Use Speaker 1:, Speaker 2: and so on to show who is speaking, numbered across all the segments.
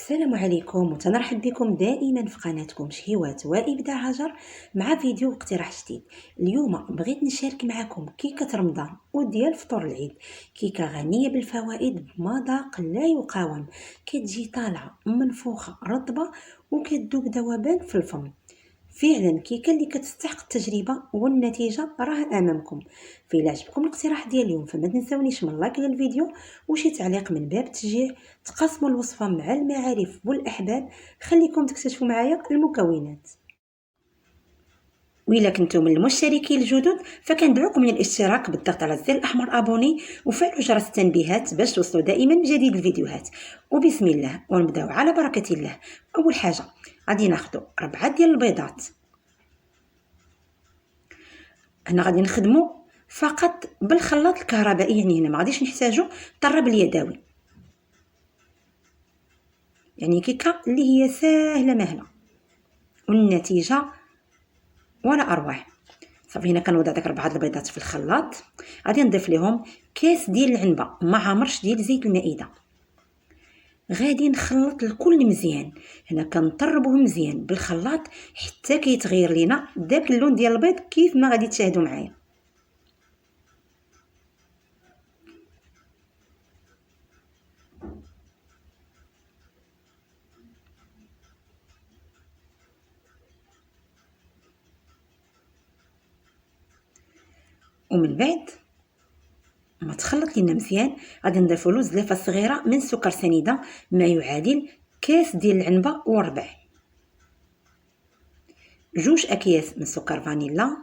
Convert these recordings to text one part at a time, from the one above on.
Speaker 1: السلام عليكم وتنرحب بكم دائما في قناتكم شهيوات وإبداع هجر مع فيديو واقتراح جديد. اليوم بغيت نشارك معكم كيكة رمضان وديال فطور العيد، كيكة غنية بالفوائد بمذاق لا يقاوم، كتجي طالعة منفوخة رطبة وكتذوب ذوبان في الفم. فعلا كيكه اللي كتستحق التجربه والنتيجه راه امامكم. في عجبكم الاقتراح ديال اليوم فما تنسونيش من لايك للفيديو وشي تعليق من باب التشجيع، تقاسموا الوصفه مع المعارف والاحباب، خليكم تكتشفوا معايا المكونات. وإلا كنتم من المشتركين الجدد فكندعوكم للاشتراك بالضغط على الزر الاحمر ابوني وفعلوا جرس التنبيهات باش توصلوا دائما بجديد الفيديوهات. وبسم الله ونبداو على بركه الله. اول حاجه غادي ناخذ 4 ديال البيضات. هنا غادي نخدموا فقط بالخلاط الكهربائي، يعني هنا ما غاديش نحتاجوا الطراب اليدوي، يعني كيكه اللي هي ساهله مهله والنتيجه ولا اروع. صافي هنا كنوضع داك 4 البيضات في الخلاط، غادي نضيف لهم كاس ديال العنبه مع عمرش ديال زيت المائده. غادي نخلط الكل مزيان، هنا كنطربوه مزيان بالخلاط حتى كيتغير لينا داك اللون ديال البيض كيف ما غادي تشاهدوا معايا. ومن بعد ما تخلط لينا مزيان غادي نضيفوا له زلافه صغيره من سكر سنيده ما يعادل كاس ديال العنبه وربع، 2 اكياس من سكر فانيلا،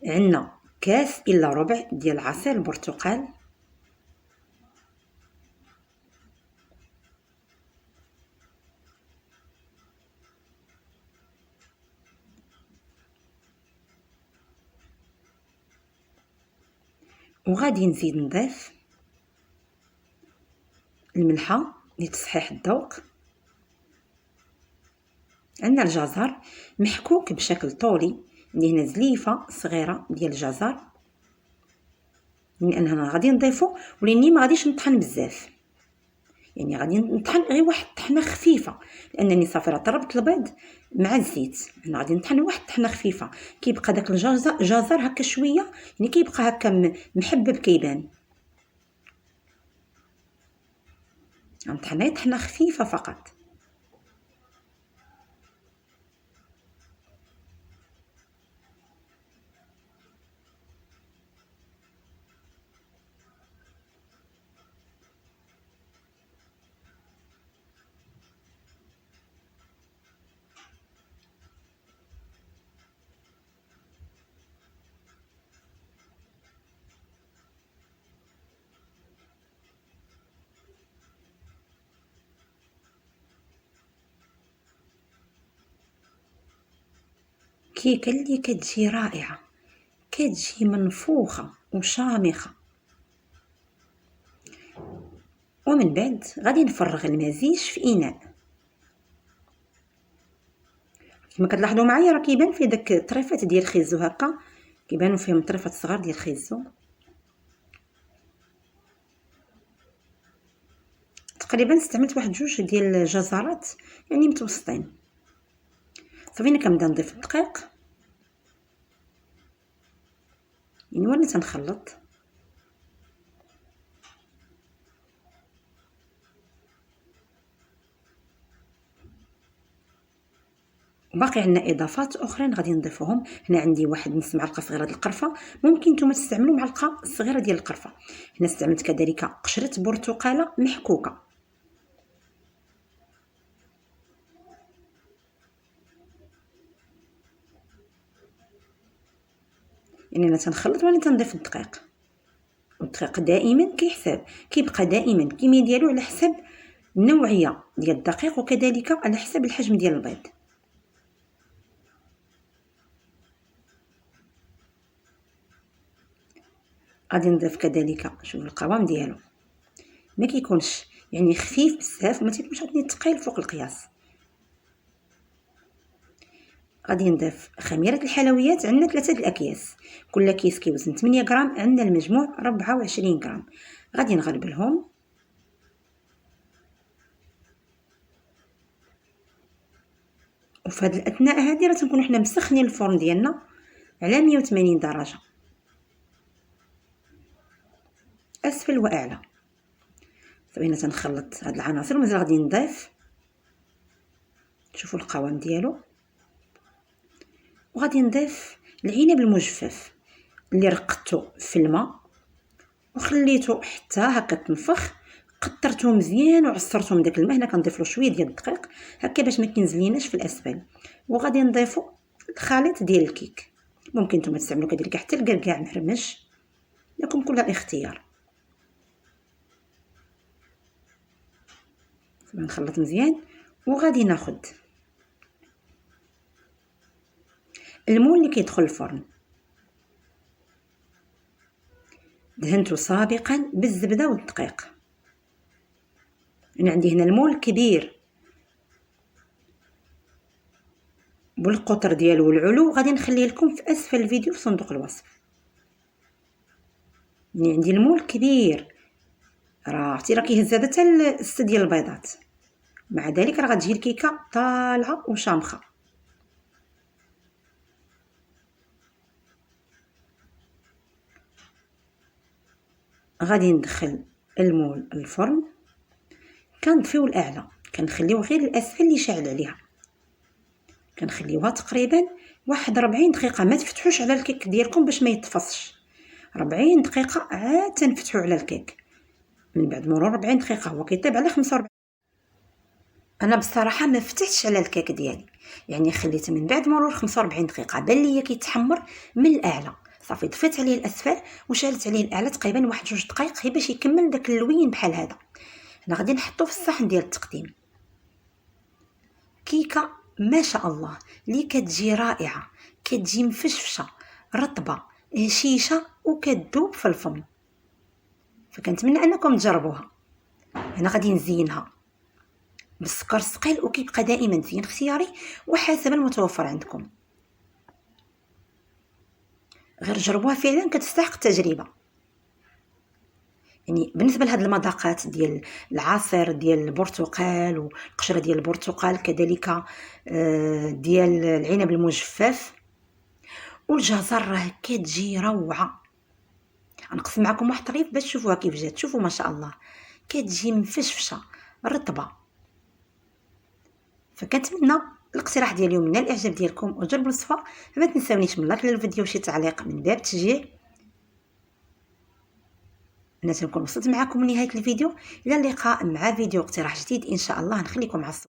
Speaker 1: عندنا كاس الا ربع ديال عصير البرتقال، وغادي نزيد نضيف الملحه لتصحيح الذوق. عندنا الجزر محكوك بشكل طولي، اللي هنا زليفه صغيره ديال الجزر، لان هنا غادي نضيفو ولاني ما غاديش نطحن بزاف، يعني غادي نطحن غير واحد الطحنه خفيفه لانني صافي راه طربت البيض مع الزيت. انا غادي نطحن واحد الطحنه خفيفه كيبقى داك الجزر هكا شويه، يعني كيبقى هكا محبب كيبان. غنطحن طحنه خفيفه فقط. كيكه اللي كتجي رائعه، كتجي منفوخه وشامخه. ومن بعد غادي نفرغ المزيج في اناء. كما كتلاحظوا معايا راه كيبان فيه داك الطريفات ديال الخيزو، هكا كيبانوا فيهم طريفات صغار ديال الخيزو. تقريبا استعملت واحد 2 ديال الجزرات يعني متوسطين. صافي انا كنبدا نضيف الدقيق، يعني وانا تنخلط. باقي عندنا اضافات اخرين غادي نضيفوهم. هنا عندي واحد نص معلقه صغيره ديال القرفه، ممكن نتوما تستعملوا معلقه صغيره ديال القرفه. هنا استعملت كذلك قشره برتقاله محكوكه. يعني انا تنخلط وانا تنضيف الدقيق، والدقيق دائما كيحسب كيبقى دائما الكميه ديالو على حسب النوعيه ديال الدقيق وكذلك على حسب الحجم ديال البيض. غادي نضيف كذلك، شوف القوام ديالو ما كيكونش يعني خفيف بزاف وما تيكونش عاوتاني ثقيل فوق القياس. غادي نضيف خميره الحلويات، عندنا 3 الاكياس، كل كيس كيوزن 8 غرام، عندنا المجموع 24 غرام. غادي نغربلهم وفي هذه الاثناء هذه راه تنكونوا حنا مسخنين الفرن ديالنا على 180 درجه اسفل واعلى. صافي تنخلط هاد العناصر ومازال غادي نضيف، شوفوا القوام ديالو، وغادي نضيف العنب المجفف اللي رقدته في الماء وخليته حتى هكا تنفخ، قطرته مزيان وعصرته من داك الماء. هنا كنضيف له شويه ديال الدقيق هكا باش ما كينزليناش في الاسفل. وغادي نضيفوا الخليط ديال الكيك، ممكن نتوما تستعملوا كذلك حتى الكركاع محرمش، لكم كل الاختيار. نخلط مزيان وغادي ناخذ المول اللي كيدخل الفرن، دهنته سابقا بالزبده والدقيق. انا عندي هنا المول كبير بالقطر ديالو والعلو، غادي نخليه لكم في اسفل الفيديو في صندوق الوصف. يعني عندي المول كبير، راه عرفتي راه كيهز هذا حتى الست ديال البيضات، مع ذلك راه غتجي الكيكه طالعه وشامخه. غادي ندخل المول الفرن، كنطفيو الاعلى، كنخليو غير الاسفل اللي شاعل عليها، كنخليوها تقريبا واحد 40 دقيقه. ما تفتحوش على الكيك ديالكم باش ما يتفصش. 40 دقيقه عاد تنفتحو على الكيك. من بعد مرور 40 دقيقه هو كيطيب على 45. انا بصراحه ما فتحتش على الكيك ديالي، يعني خليته من بعد مرور 45 دقيقه بان ليا كيتحمر من الاعلى. صافي طفيت عليه الاسفل وشالت عليه الاعلى تقريبا واحد 2 دقائق غير باش يكمل داك اللوين بحال هذا. هنا غادي نحطو في الصحن ديال التقديم. كيكه ما شاء الله اللي كتجي رائعه، كتجي مفشفشه رطبه هشيشه وكتذوب في الفم، فكنتمنى انكم تجربوها. هنا غادي نزينها بالسكر الثقيل، وكيبقى دائما زين اختياري وحسب المتوفر عندكم. غير جربوها فعلا كتستحق التجربه. يعني بالنسبه لهاد المذاقات ديال العصير ديال البرتقال والقشره ديال البرتقال، كذلك ديال العنب المجفف والجزر، راه كتجي روعه. غنقسم معكم واحد الطريف باش تشوفوها كيف جات. شوفوا ما شاء الله كتجي مفشفشه رطبه. فكنتمنى الاقتراح ديال اليوم من الاعجاب ديالكم وجربوا الوصفه. ما تنساونيش من لايك للفيديو وشي تعليق من باب التشجيع. انا تنكون وصلت معكم لنهايه الفيديو. الى اللقاء مع فيديو اقتراح جديد ان شاء الله. نخليكم مع الصوت.